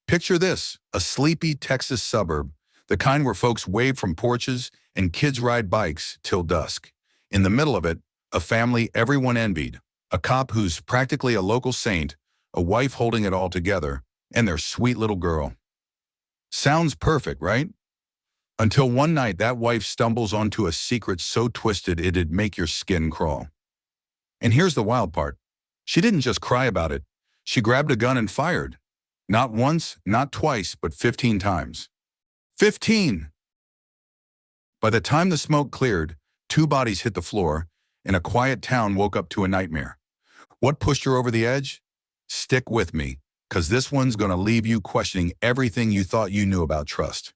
Picture this, a sleepy Texas suburb, the kind where folks wave from porches and kids ride bikes till dusk. In the middle of it, a family everyone envied, a cop who's practically a local saint, a wife holding it all together, and their sweet little girl. Sounds perfect, right? Until one night that wife stumbles onto a secret so twisted it'd make your skin crawl. And here's the wild part. She didn't just cry about it. She grabbed a gun and fired. Not once, not twice, but 15 times. 15! By the time the smoke cleared, 2 bodies hit the floor, and a quiet town woke up to a nightmare. What pushed her over the edge? Stick with me, because this one's going to leave you questioning everything you thought you knew about trust.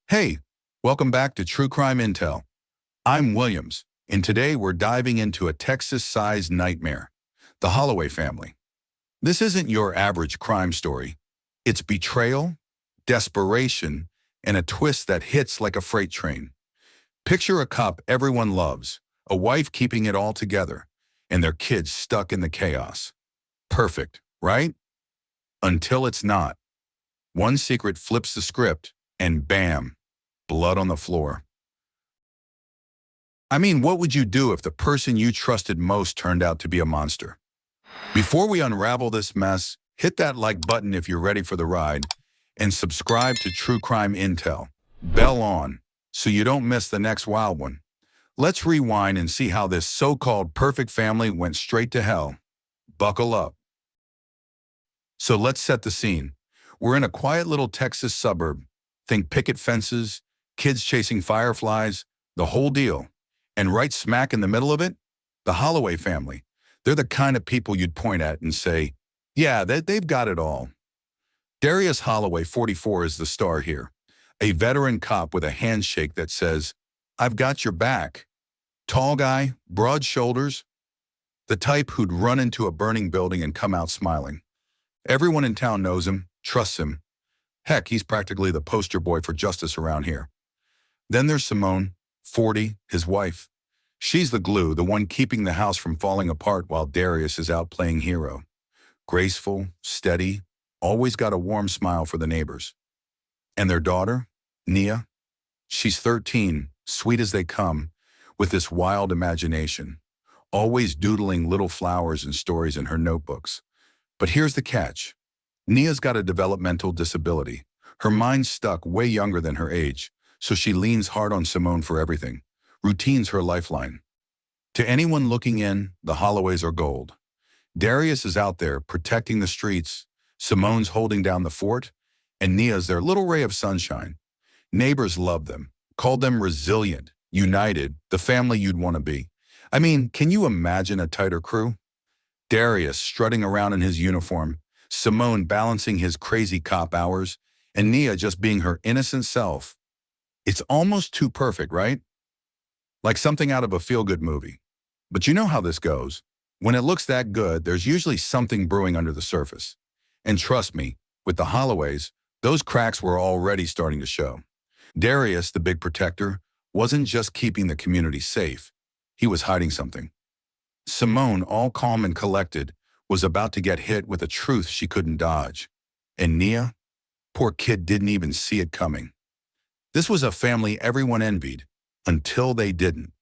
Hey, welcome back to True Crime Intel. I'm Williams, and today we're diving into a Texas-sized nightmare, the Holloway family. This isn't your average crime story. It's betrayal, desperation, and a twist that hits like a freight train. Picture a cop everyone loves, a wife keeping it all together, and their kids stuck in the chaos. Perfect, right? Until it's not. One secret flips the script, and bam, blood on the floor. I mean, what would you do if the person you trusted most turned out to be a monster? Before we unravel this mess, hit that like button if you're ready for the ride, and subscribe to True Crime Intel. Bell on, so you don't miss the next wild one. Let's rewind and see how this so-called perfect family went straight to hell. Buckle up. So let's set the scene. We're in a quiet little Texas suburb. Think picket fences, kids chasing fireflies, the whole deal. And right smack in the middle of it, the Holloway family. They're the kind of people you'd point at and say, yeah, they've got it all. Darius Holloway, 44, is the star here. A veteran cop with a handshake that says, I've got your back. Tall guy, broad shoulders, the type who'd run into a burning building and come out smiling. Everyone in town knows him, trusts him. Heck, he's practically the poster boy for justice around here. Then there's Simone, 40, his wife. She's the glue, the one keeping the house from falling apart while Darius is out playing hero. Graceful, steady, always got a warm smile for the neighbors. And their daughter, Nia, she's 13, sweet as they come, with this wild imagination, always doodling little flowers and stories in her notebooks. But here's the catch. Nia's got a developmental disability. Her mind's stuck way younger than her age, so she leans hard on Simone for everything. Routine's her lifeline. To anyone looking in, the Holloways are gold. Darius is out there protecting the streets, Simone's holding down the fort, and Nia's their little ray of sunshine. Neighbors love them, called them resilient, united, the family you'd want to be. I mean, can you imagine a tighter crew? Darius strutting around in his uniform, Simone balancing his crazy cop hours, and Nia just being her innocent self. It's almost too perfect, right? Like something out of a feel-good movie. But you know how this goes. When it looks that good, there's usually something brewing under the surface. And trust me, with the Holloways, those cracks were already starting to show. Darius, the big protector, wasn't just keeping the community safe. He was hiding something. Simone, all calm and collected, was about to get hit with a truth she couldn't dodge. And Nia? Poor kid didn't even see it coming. This was a family everyone envied, until they didn't.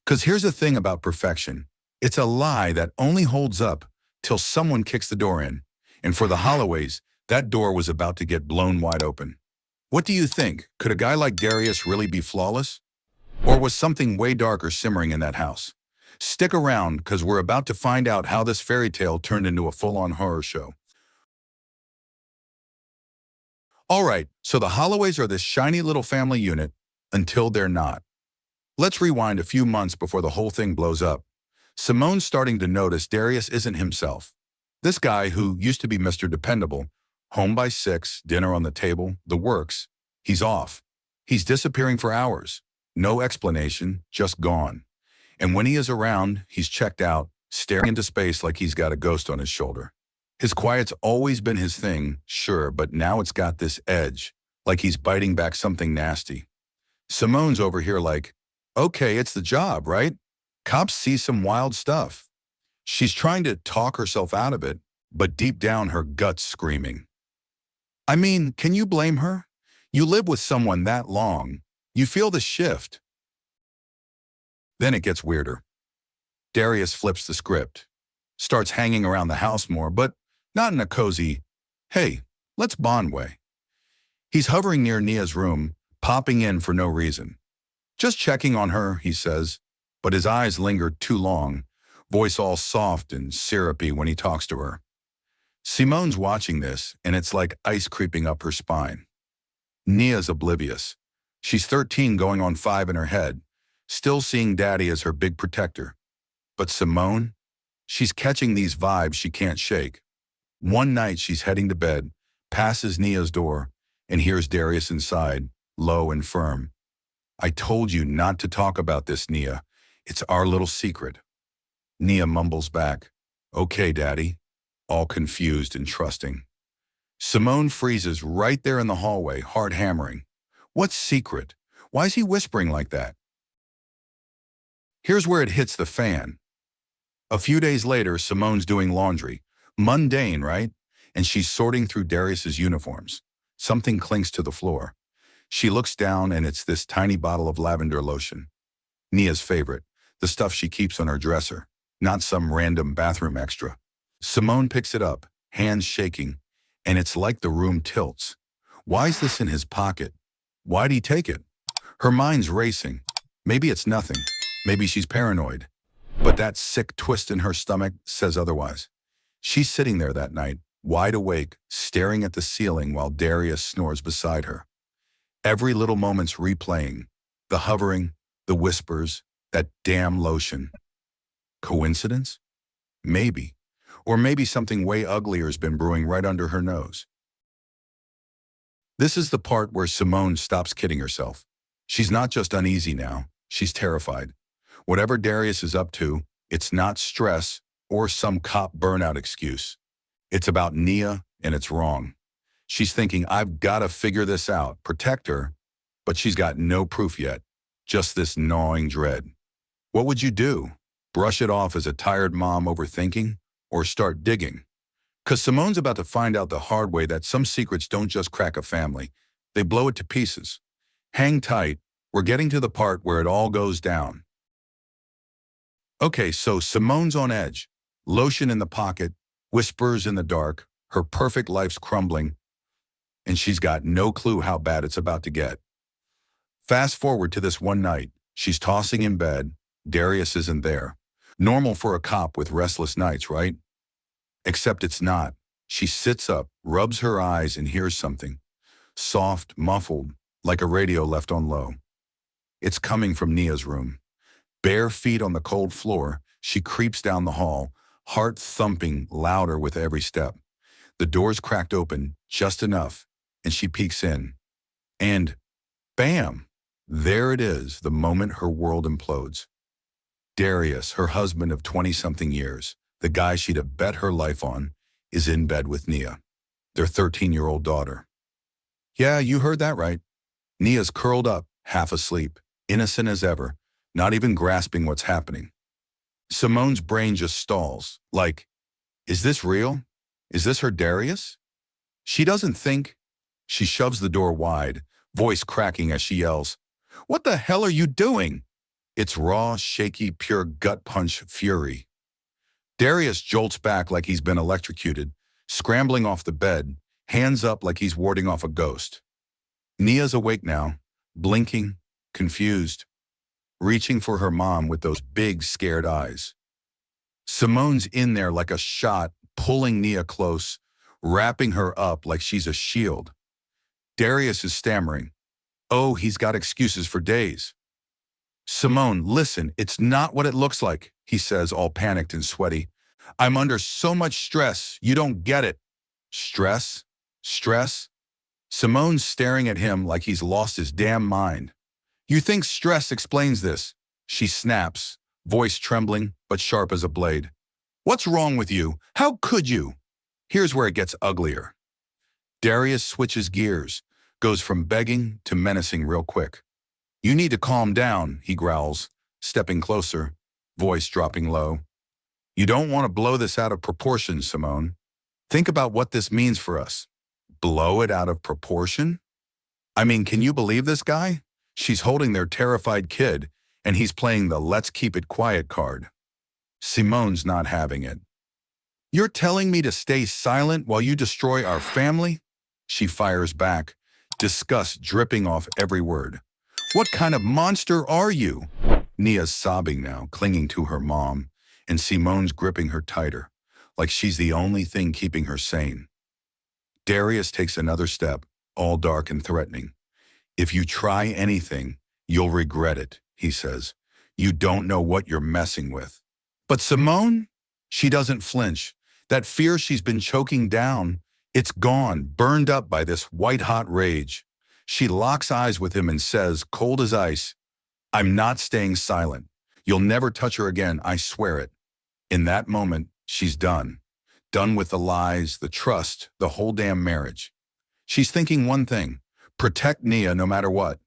'Cause here's the thing about perfection. It's a lie that only holds up till someone kicks the door in. And for the Holloways, that door was about to get blown wide open. What do you think? Could a guy like Darius really be flawless? Or was something way darker simmering in that house? Stick around, because we're about to find out how this fairy tale turned into a full-on horror show. All right, so the Holloways are this shiny little family unit until they're not. Let's rewind a few months before the whole thing blows up. Simone's starting to notice Darius isn't himself. This guy who used to be Mr. Dependable, home by 6, dinner on the table, the works, he's off. He's disappearing for hours. No explanation, just gone. And when he is around, he's checked out, staring into space like he's got a ghost on his shoulder. His quiet's always been his thing, sure, but now it's got this edge, like he's biting back something nasty. Simone's over here like, okay, it's the job, right? Cops see some wild stuff. She's trying to talk herself out of it, but deep down her gut's screaming. I mean, can you blame her? You live with someone that long. You feel the shift. Then it gets weirder. Darius flips the script, starts hanging around the house more, but not in a cozy, hey, let's bond way. He's hovering near Nia's room, popping in for no reason. Just checking on her, he says, but his eyes linger too long, voice all soft and syrupy when he talks to her. Simone's watching this, and it's like ice creeping up her spine. Nia's oblivious. She's 13 going on 5 in her head, still seeing Daddy as her big protector. But Simone, she's catching these vibes she can't shake. One night she's heading to bed, passes Nia's door, and hears Darius inside, low and firm. I told you not to talk about this, Nia. It's our little secret. Nia mumbles back, okay, Daddy, all confused and trusting. Simone freezes right there in the hallway, heart hammering. What secret? Why is he whispering like that? Here's where it hits the fan. A few days later, Simone's doing laundry. Mundane, right? And she's sorting through Darius's uniforms. Something clinks to the floor. She looks down, and it's this tiny bottle of lavender lotion. Nia's favorite, the stuff she keeps on her dresser, not some random bathroom extra. Simone picks it up, hands shaking, and it's like the room tilts. Why is this in his pocket? Why'd he take it? Her mind's racing. Maybe it's nothing. Maybe she's paranoid. But that sick twist in her stomach says otherwise. She's sitting there that night, wide awake, staring at the ceiling while Darius snores beside her. Every little moment's replaying. The hovering, the whispers, that damn lotion. Coincidence? Maybe. Or maybe something way uglier has been brewing right under her nose. This is the part where Simone stops kidding herself. She's not just uneasy now, she's terrified. Whatever Darius is up to, it's not stress or some cop burnout excuse. It's about Nia, and it's wrong. She's thinking, I've got to figure this out, protect her, but she's got no proof yet, just this gnawing dread. What would you do? Brush it off as a tired mom overthinking, or start digging? 'Cause Simone's about to find out the hard way that some secrets don't just crack a family, they blow it to pieces. Hang tight, we're getting to the part where it all goes down. Okay, so Simone's on edge, lotion in the pocket, whispers in the dark, her perfect life's crumbling, and she's got no clue how bad it's about to get. Fast forward to this one night, she's tossing in bed, Darius isn't there. Normal for a cop with restless nights, right? Except it's not. She sits up, rubs her eyes, and hears something. Soft, muffled, like a radio left on low. It's coming from Nia's room. Bare feet on the cold floor, she creeps down the hall, heart thumping louder with every step. The door's cracked open, just enough, and she peeks in. And bam! There it is, the moment her world implodes. Darius, her husband of 20-something years, the guy she'd have bet her life on, is in bed with Nia, their 13-year-old daughter. Yeah, you heard that right. Nia's curled up, half asleep, innocent as ever, not even grasping what's happening. Simone's brain just stalls, like, is this real? Is this her Darius? She doesn't think. She shoves the door wide, voice cracking as she yells, "What the hell are you doing?" It's raw, shaky, pure gut punch fury. Darius jolts back like he's been electrocuted, scrambling off the bed, hands up like he's warding off a ghost. Nia's awake now, blinking, confused, reaching for her mom with those big, scared eyes. Simone's in there like a shot, pulling Nia close, wrapping her up like she's a shield. Darius is stammering. Oh, he's got excuses for days. Simone, listen, it's not what it looks like, he says, all panicked and sweaty. I'm under so much stress, you don't get it. Stress? Stress? Simone's staring at him like he's lost his damn mind. You think stress explains this? She snaps, voice trembling but sharp as a blade. What's wrong with you? How could you? Here's where it gets uglier. Darius switches gears, goes from begging to menacing real quick. You need to calm down, he growls, stepping closer, voice dropping low. You don't want to blow this out of proportion, Simone. Think about what this means for us. Blow it out of proportion? I mean, can you believe this guy? She's holding their terrified kid, and he's playing the let's keep it quiet card. Simone's not having it. You're telling me to stay silent while you destroy our family? She fires back, disgust dripping off every word. What kind of monster are you? Nia's sobbing now, clinging to her mom, and Simone's gripping her tighter, like she's the only thing keeping her sane. Darius takes another step, all dark and threatening. If you try anything, you'll regret it, he says. You don't know what you're messing with. But Simone? She doesn't flinch. That fear she's been choking down, it's gone, burned up by this white-hot rage. She locks eyes with him and says, cold as ice, I'm not staying silent. You'll never touch her again, I swear it. In that moment, she's done. Done with the lies, the trust, the whole damn marriage. She's thinking one thing, protect Nia no matter what.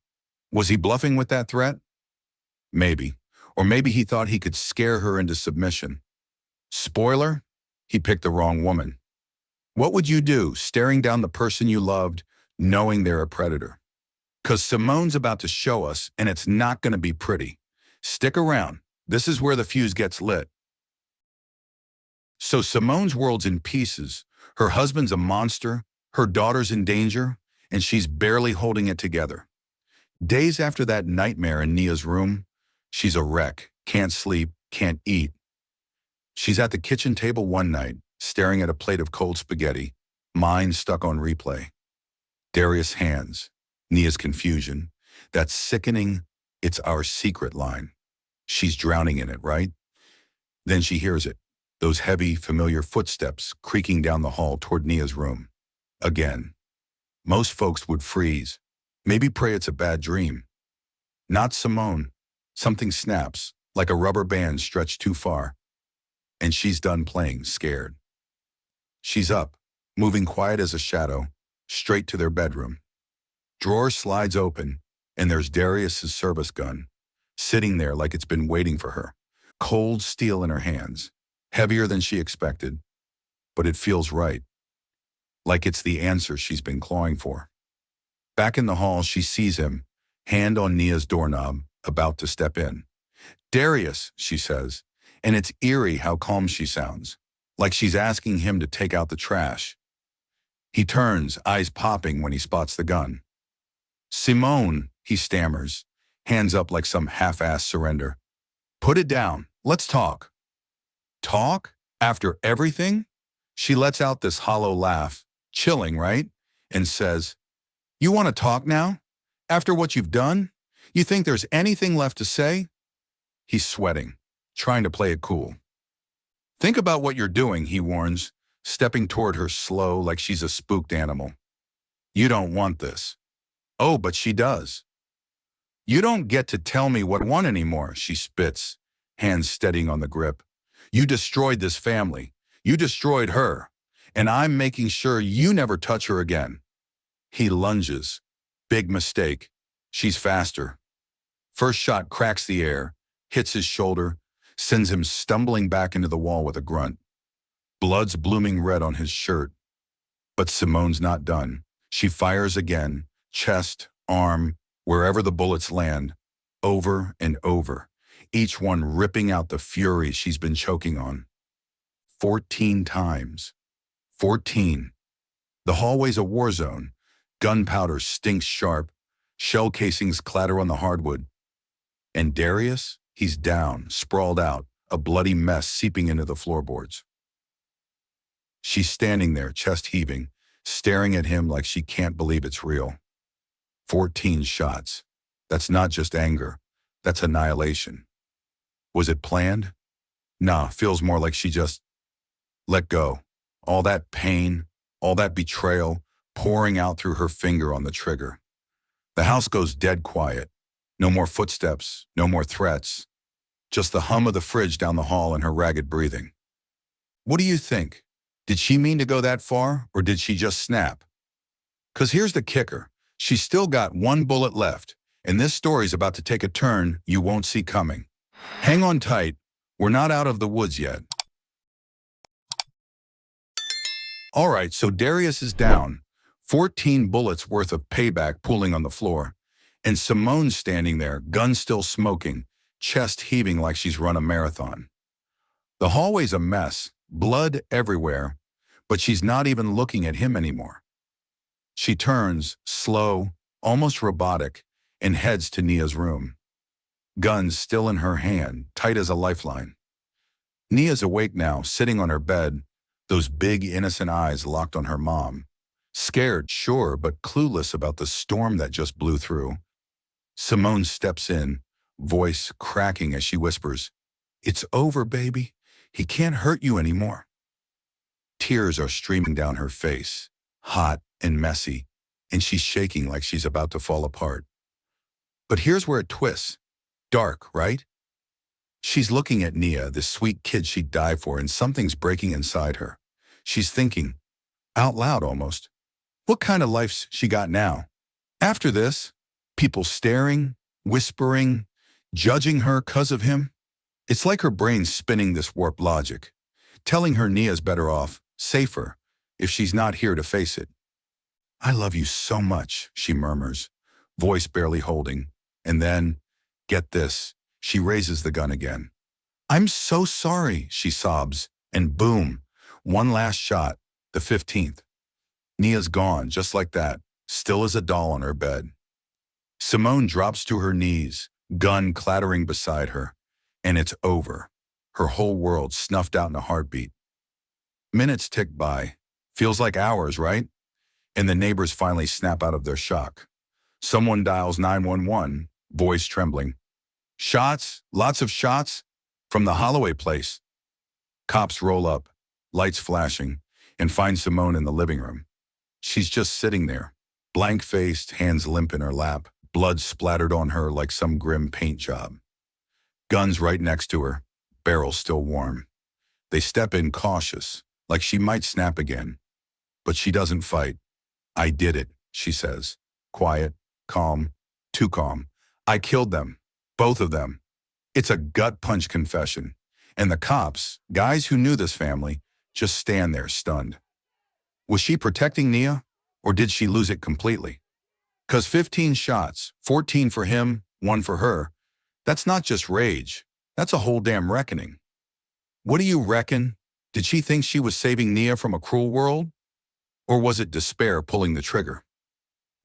Was he bluffing with that threat? Maybe. Or maybe he thought he could scare her into submission. Spoiler, he picked the wrong woman. What would you do, staring down the person you loved, knowing they're a predator? 'Cause Simone's about to show us, and it's not gonna be pretty. Stick around. This is where the fuse gets lit. So Simone's world's in pieces. Her husband's a monster, her daughter's in danger, and she's barely holding it together. Days after that nightmare in Nia's room, she's a wreck, can't sleep, can't eat. She's at the kitchen table one night, staring at a plate of cold spaghetti, mind stuck on replay. Darius' hands, Nia's confusion, that sickening, it's our secret line. She's drowning in it, right? Then she hears it, those heavy, familiar footsteps creaking down the hall toward Nia's room. Again. Most folks would freeze, maybe pray it's a bad dream. Not Simone. Something snaps, like a rubber band stretched too far. And she's done playing, scared. She's up, moving quiet as a shadow, straight to their bedroom. Drawer slides open, and there's Darius's service gun, sitting there like it's been waiting for her. Cold steel in her hands, heavier than she expected, but it feels right. Like it's the answer she's been clawing for. Back in the hall, she sees him, hand on Nia's doorknob, about to step in. Darius, she says, and it's eerie how calm she sounds, like she's asking him to take out the trash. He turns, eyes popping when he spots the gun. Simone, he stammers, hands up like some half-assed surrender. Put it down, let's talk. Talk? After everything? She lets out this hollow laugh, chilling, right? And says, you want to talk now? After what you've done? You think there's anything left to say? He's sweating, trying to play it cool. Think about what you're doing, he warns, stepping toward her slow like she's a spooked animal. You don't want this. Oh, but she does. You don't get to tell me what I want anymore, she spits, hands steadying on the grip. You destroyed this family. You destroyed her. And I'm making sure you never touch her again. He lunges. Big mistake. She's faster. First shot cracks the air, hits his shoulder, sends him stumbling back into the wall with a grunt. Blood's blooming red on his shirt. But Simone's not done. She fires again, chest, arm, wherever the bullets land, over and over, each one ripping out the fury she's been choking on. 14 times. 14. The hallway's a war zone. Gunpowder stinks sharp. Shell casings clatter on the hardwood. And Darius? He's down, sprawled out, a bloody mess seeping into the floorboards. She's standing there, chest heaving, staring at him like she can't believe it's real. 14 shots. That's not just anger. That's annihilation. Was it planned? Nah, feels more like she just let go. All that pain, all that betrayal, pouring out through her finger on the trigger. The house goes dead quiet. No more footsteps, no more threats. Just the hum of the fridge down the hall and her ragged breathing. What do you think? Did she mean to go that far, or did she just snap? 'Cause here's the kicker. She's still got one bullet left, and this story's about to take a turn you won't see coming. Hang on tight. We're not out of the woods yet. All right, so Darius is down. 14 bullets worth of payback pooling on the floor, and Simone's standing there, gun still smoking, chest heaving like she's run a marathon. The hallway's a mess, blood everywhere, but she's not even looking at him anymore. She turns, slow, almost robotic, and heads to Nia's room. Gun still in her hand, tight as a lifeline. Nia's awake now, sitting on her bed, those big innocent eyes locked on her mom. Scared, sure, but clueless about the storm that just blew through. Simone steps in, voice cracking as she whispers, "It's over, baby. He can't hurt you anymore." Tears are streaming down her face, hot and messy, and she's shaking like she's about to fall apart. But here's where it twists. Dark, right? She's looking at Nia, this sweet kid she'd die for, and something's breaking inside her. She's thinking, out loud almost, what kind of life's she got now? After this, people staring, whispering, judging her 'cause of him. It's like her brain's spinning this warped logic, telling her Nia's better off, safer, if she's not here to face it. "I love you so much," she murmurs, voice barely holding. And then, get this, she raises the gun again. "I'm so sorry," she sobs, and boom, one last shot, the 15th. Nia's gone, just like that, still as a doll on her bed. Simone drops to her knees, gun clattering beside her, and it's over. Her whole world snuffed out in a heartbeat. Minutes tick by. Feels like hours, right? And the neighbors finally snap out of their shock. Someone dials 911, voice trembling. "Shots, lots of shots, from the Holloway place." Cops roll up, lights flashing, and find Simone in the living room. She's just sitting there, blank-faced, hands limp in her lap, blood splattered on her like some grim paint job. Guns right next to her, barrels still warm. They step in cautious, like she might snap again. But she doesn't fight. "I did it," she says. Quiet, calm, too calm. "I killed them, both of them." It's a gut-punch confession. And the cops, guys who knew this family, just stand there stunned. Was she protecting Nia, or did she lose it completely? 'Cause 15 shots, 14 for him, 1 for her, that's not just rage, that's a whole damn reckoning. What do you reckon? Did she think she was saving Nia from a cruel world? Or was it despair pulling the trigger?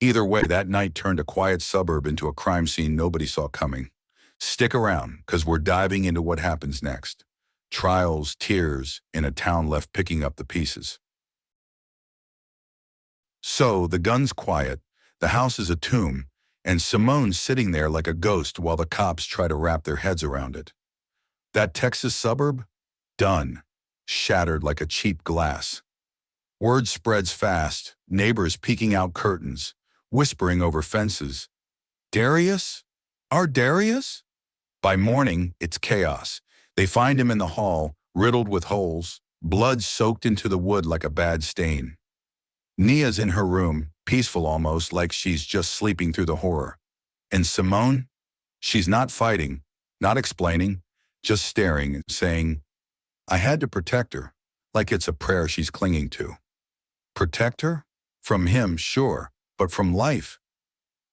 Either way, that night turned a quiet suburb into a crime scene nobody saw coming. Stick around, 'cause we're diving into what happens next. Trials, tears, and a town left picking up the pieces. So, the gun's quiet, the house is a tomb, and Simone's sitting there like a ghost while the cops try to wrap their heads around it. That Texas suburb? Done. Shattered like a cheap glass. Word spreads fast, neighbors peeking out curtains, whispering over fences. "Darius? Our Darius?" By morning, it's chaos. They find him in the hall, riddled with holes, blood soaked into the wood like a bad stain. Nia's in her room, peaceful almost, like she's just sleeping through the horror. And Simone? She's not fighting, not explaining, just staring, saying, "I had to protect her," like it's a prayer she's clinging to. Protect her? From him, sure, but from life?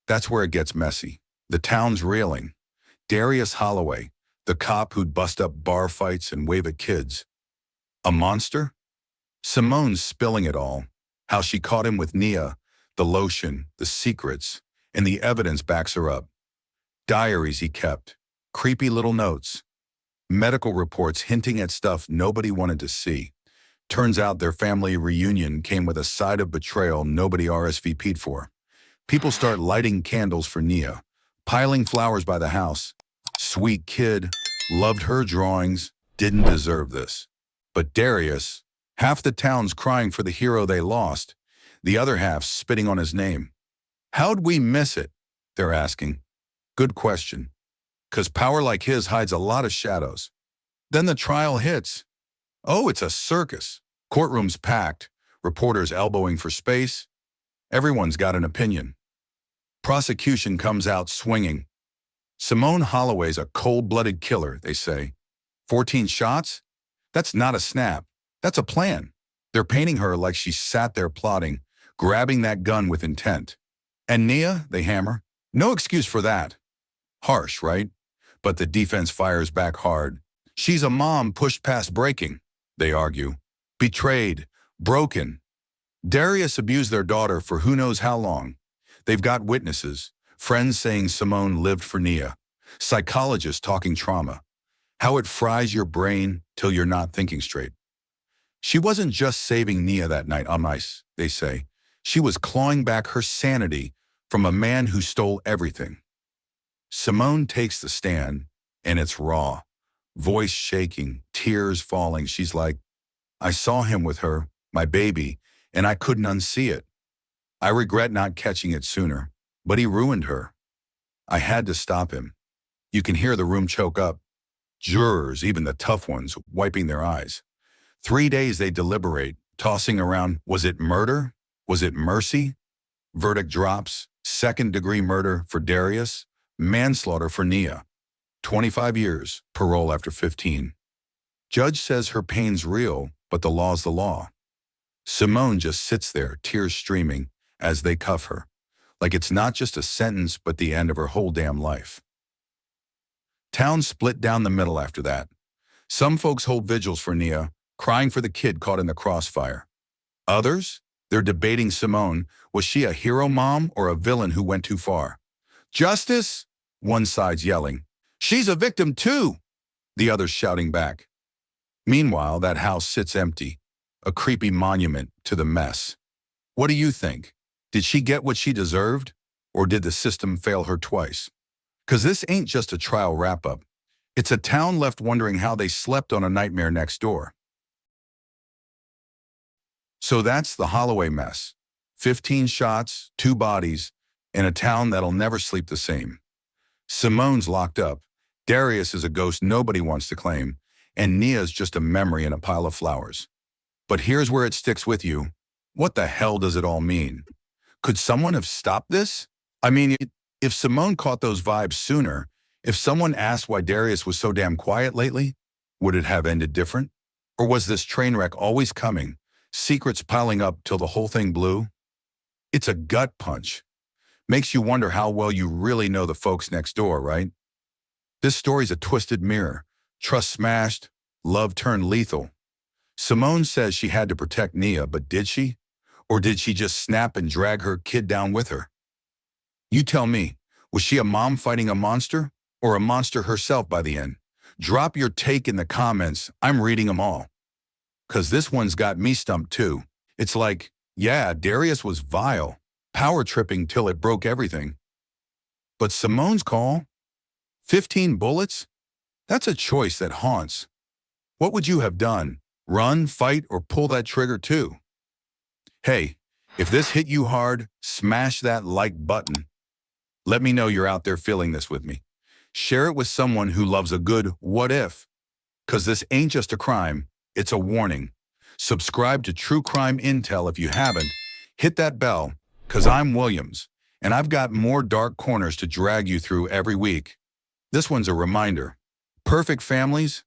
That's where it gets messy. The town's reeling. Darius Holloway, the cop who'd bust up bar fights and wave at kids. A monster? Simone's spilling it all. How she caught him with Nia, the lotion, the secrets, and the evidence backs her up. Diaries he kept, creepy little notes, medical reports hinting at stuff nobody wanted to see. Turns out their family reunion came with a side of betrayal nobody RSVP'd for. People start lighting candles for Nia, piling flowers by the house. Sweet kid, loved her drawings, didn't deserve this. But Darius, half the town's crying for the hero they lost, the other half spitting on his name. How'd we miss it? They're asking. Good question. 'Cause power like his hides a lot of shadows. Then the trial hits. Oh, it's a circus. Courtrooms packed, reporters elbowing for space. Everyone's got an opinion. Prosecution comes out swinging. Simone Holloway's a cold-blooded killer, they say. 14 shots? That's not a snap. That's a plan. They're painting her like she sat there plotting, grabbing that gun with intent. And Nia, they hammer. No excuse for that. Harsh, right? But the defense fires back hard. She's a mom pushed past breaking, they argue. Betrayed, broken. Darius abused their daughter for who knows how long. They've got witnesses, friends saying Simone lived for Nia, psychologists talking trauma, how it fries your brain till you're not thinking straight. She wasn't just saving Nia that night on ice, they say. She was clawing back her sanity from a man who stole everything. Simone takes the stand, and it's raw. Voice shaking, tears falling. She's like, I saw him with her, my baby, and I couldn't unsee it. I regret not catching it sooner, but he ruined her. I had to stop him. You can hear the room choke up. Jurors, even the tough ones, wiping their eyes. 3 days they deliberate, tossing around, was it murder? Was it mercy? Verdict drops, second-degree murder for Darius, manslaughter for Nia. 25 years, parole after 15. Judge says her pain's real, but the law's the law. Simone just sits there, tears streaming, as they cuff her. Like it's not just a sentence, but the end of her whole damn life. Town split down the middle after that. Some folks hold vigils for Nia, crying for the kid caught in the crossfire. Others, they're debating Simone. Was she a hero mom or a villain who went too far? Justice? One side's yelling. She's a victim too, the other's shouting back. Meanwhile, that house sits empty, a creepy monument to the mess. What do you think? Did she get what she deserved, or did the system fail her twice? 'Cause this ain't just a trial wrap-up. It's a town left wondering how they slept on a nightmare next door. So that's the Holloway mess. 15 shots, 2 bodies, in a town that'll never sleep the same. Simone's locked up. Darius is a ghost nobody wants to claim, and Nia's just a memory in a pile of flowers. But here's where it sticks with you. What the hell does it all mean? Could someone have stopped this? I mean, if Simone caught those vibes sooner, if someone asked why Darius was so damn quiet lately, would it have ended different? Or was this train wreck always coming, secrets piling up till the whole thing blew? It's a gut punch. Makes you wonder how well you really know the folks next door, right? This story's a twisted mirror. Trust smashed, love turned lethal. Simone says she had to protect Nia, but did she? Or did she just snap and drag her kid down with her? You tell me, was she a mom fighting a monster, or a monster herself by the end? Drop your take in the comments. I'm reading them all. 'Cause this one's got me stumped too. It's like, yeah, Darius was vile, power tripping till it broke everything. But Simone's call? 15 bullets? That's a choice that haunts. What would you have done? Run, fight, or pull that trigger too? Hey, if this hit you hard, smash that like button. Let me know you're out there feeling this with me. Share it with someone who loves a good what if. 'Cause this ain't just a crime, it's a warning. Subscribe to True Crime Intel if you haven't. Hit that bell, 'cause I'm Williams, and I've got more dark corners to drag you through every week. This one's a reminder. Perfect families?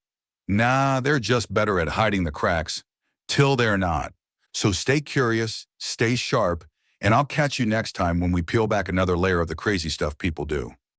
Nah, they're just better at hiding the cracks, till they're not. So stay curious, stay sharp, and I'll catch you next time when we peel back another layer of the crazy stuff people do.